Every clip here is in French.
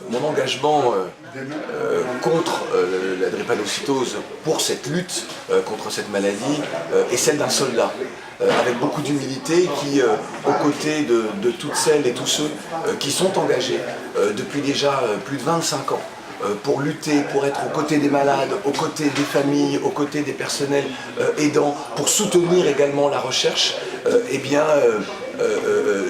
mon engagement contre la drépanocytose, pour cette lutte contre cette maladie, est celle d'un soldat, avec beaucoup d'humilité, qui, aux côtés de toutes celles et tous ceux qui sont engagés depuis déjà plus de 25 ans, pour lutter, pour être aux côtés des malades, aux côtés des familles, aux côtés des personnels aidants, pour soutenir également la recherche, eh bien,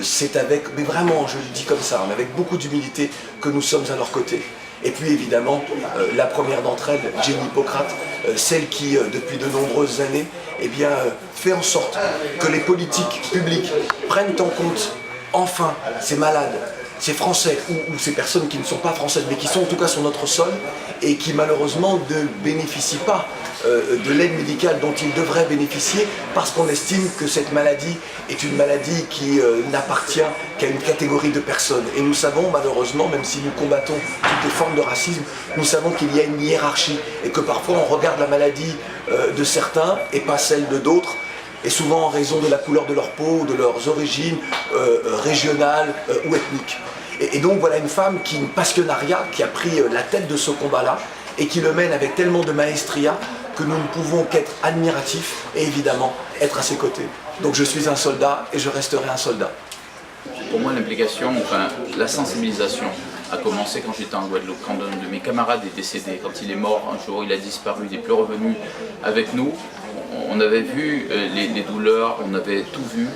c'est avec, mais vraiment, je le dis comme ça, mais avec beaucoup d'humilité que nous sommes à leur côté. Et puis évidemment, la première d'entre elles, Jenny Hippocrate, celle qui, depuis de nombreuses années, eh bien, fait en sorte que les politiques publiques prennent en compte enfin ces malades, ces Français ou ces personnes qui ne sont pas françaises, mais qui sont en tout cas sur notre sol et qui malheureusement ne bénéficient pas de l'aide médicale dont ils devraient bénéficier, parce qu'on estime que cette maladie est une maladie qui n'appartient qu'à une catégorie de personnes. Et nous savons malheureusement, même si nous combattons toutes les formes de racisme, nous savons qu'il y a une hiérarchie et que parfois on regarde la maladie de certains et pas celle de d'autres, et souvent en raison de la couleur de leur peau, de leurs origines régionales ou ethniques. Et donc voilà une femme qui, une passionnariat, qui a pris la tête de ce combat-là et qui le mène avec tellement de maestria que nous ne pouvons qu'être admiratifs et évidemment être à ses côtés. Donc je suis un soldat et je resterai un soldat. Pour moi, l'implication, enfin la sensibilisation a commencé quand j'étais en Guadeloupe, quand un de mes camarades est décédé. Quand il est mort, un jour il a disparu, il n'est plus revenu avec nous. On avait vu les douleurs, on avait tout vu.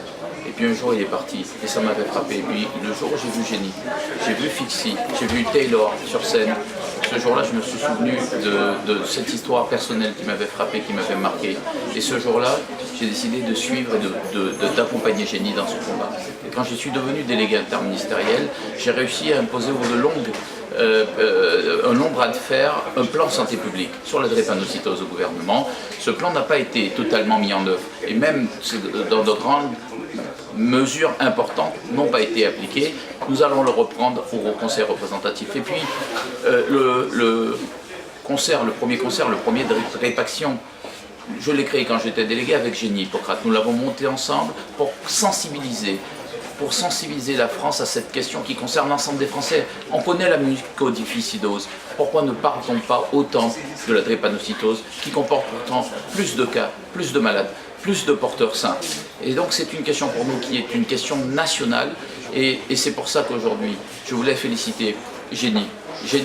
Et puis un jour il est parti et ça m'avait frappé. Et puis le jour où j'ai vu Jenny, j'ai vu Fixie, j'ai vu Taylor sur scène. Ce jour-là, je me suis souvenu de cette histoire personnelle qui m'avait frappé, qui m'avait marqué. Et ce jour-là, j'ai décidé de suivre et d'accompagner Jenny dans ce combat. Et quand je suis devenu délégué interministériel, j'ai réussi à imposer un long bras de fer, un plan santé publique sur la drépanocytose au gouvernement. Ce plan n'a pas été totalement mis en œuvre. Et même dans de grandes mesures importantes n'ont pas été appliquées. Nous allons le reprendre au conseil représentatif. Et puis le premier concert, le premier de Répaction, je l'ai créé quand j'étais délégué avec Jenny Hippocrate. Nous l'avons monté ensemble pour sensibiliser la France à cette question qui concerne l'ensemble des Français. On connaît la mucodifficidose. Pourquoi ne parle-t-on pas autant de la drépanocytose qui comporte pourtant plus de cas, plus de malades, plus de porteurs sains? Et donc c'est une question pour nous qui est une question nationale et c'est pour ça qu'aujourd'hui je voulais féliciter Jenny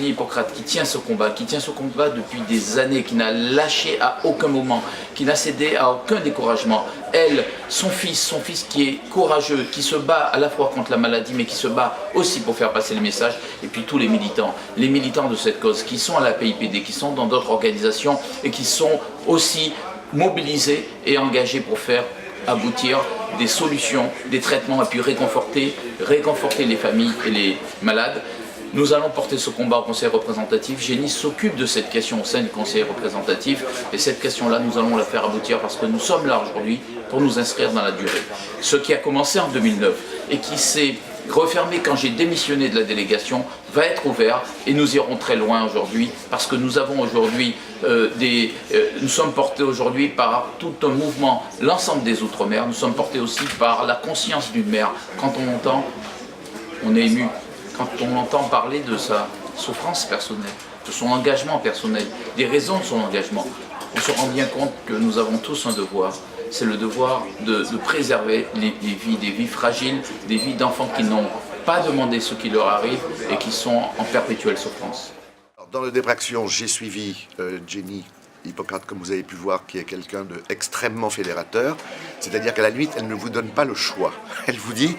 Hippocrate qui tient ce combat depuis des années, qui n'a lâché à aucun moment, qui n'a cédé à aucun découragement. Elle, son fils qui est courageux, qui se bat à la fois contre la maladie mais qui se bat aussi pour faire passer le message, et puis tous les militants de cette cause qui sont à la PIPD, qui sont dans d'autres organisations et qui sont aussi mobilisés et engagés pour faire aboutir des solutions, des traitements et puis réconforter les familles et les malades. Nous allons porter ce combat au Conseil représentatif. Jenny s'occupe de cette question au sein du Conseil représentatif et cette question-là, nous allons la faire aboutir parce que nous sommes là aujourd'hui pour nous inscrire dans la durée. Ce qui a commencé en 2009 et qui s'est refermé quand j'ai démissionné de la délégation va être ouvert et nous irons très loin aujourd'hui parce que nous avons aujourd'hui nous sommes portés aujourd'hui par tout un mouvement, l'ensemble des Outre-mer. Nous sommes portés aussi par la conscience d'une mère. Quand on entend, on est ému. Quand on entend parler de sa souffrance personnelle, de son engagement personnel, des raisons de son engagement, on se rend bien compte que nous avons tous un devoir. C'est le devoir de préserver les vies, des vies fragiles, des vies d'enfants qui n'ont pas demandé ce qui leur arrive et qui sont en perpétuelle souffrance. Dans le Répaction, j'ai suivi Jenny Hippocrate, comme vous avez pu voir, qui est quelqu'un d'extrêmement fédérateur. C'est-à-dire qu'à la limite, elle ne vous donne pas le choix. Elle vous dit...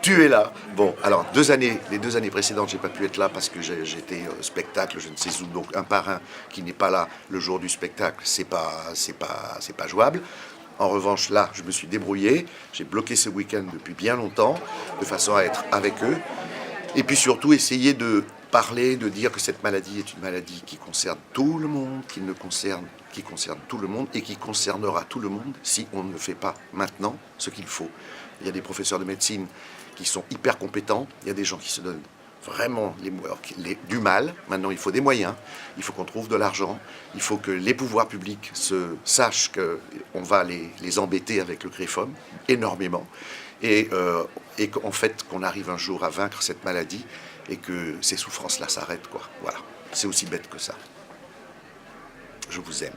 Tu es là. Bon, alors les 2 années précédentes, j'ai pas pu être là parce que j'étais spectacle, je ne sais où, donc un parrain qui n'est pas là le jour du spectacle, c'est pas jouable. En revanche, là, je me suis débrouillé, j'ai bloqué ce week-end depuis bien longtemps, de façon à être avec eux, et puis surtout essayer de parler, de dire que cette maladie est une maladie qui concerne tout le monde, qui concerne tout le monde et qui concernera tout le monde si on ne fait pas maintenant ce qu'il faut. Il y a des professeurs de médecine qui sont hyper compétents, il y a des gens qui se donnent vraiment du mal. Maintenant, il faut des moyens, il faut qu'on trouve de l'argent, il faut que les pouvoirs publics sachent qu'on va les embêter avec le greffum énormément, et qu'en fait, qu'on arrive un jour à vaincre cette maladie et que ces souffrances-là s'arrêtent, quoi. Voilà, c'est aussi bête que ça. Je vous aime.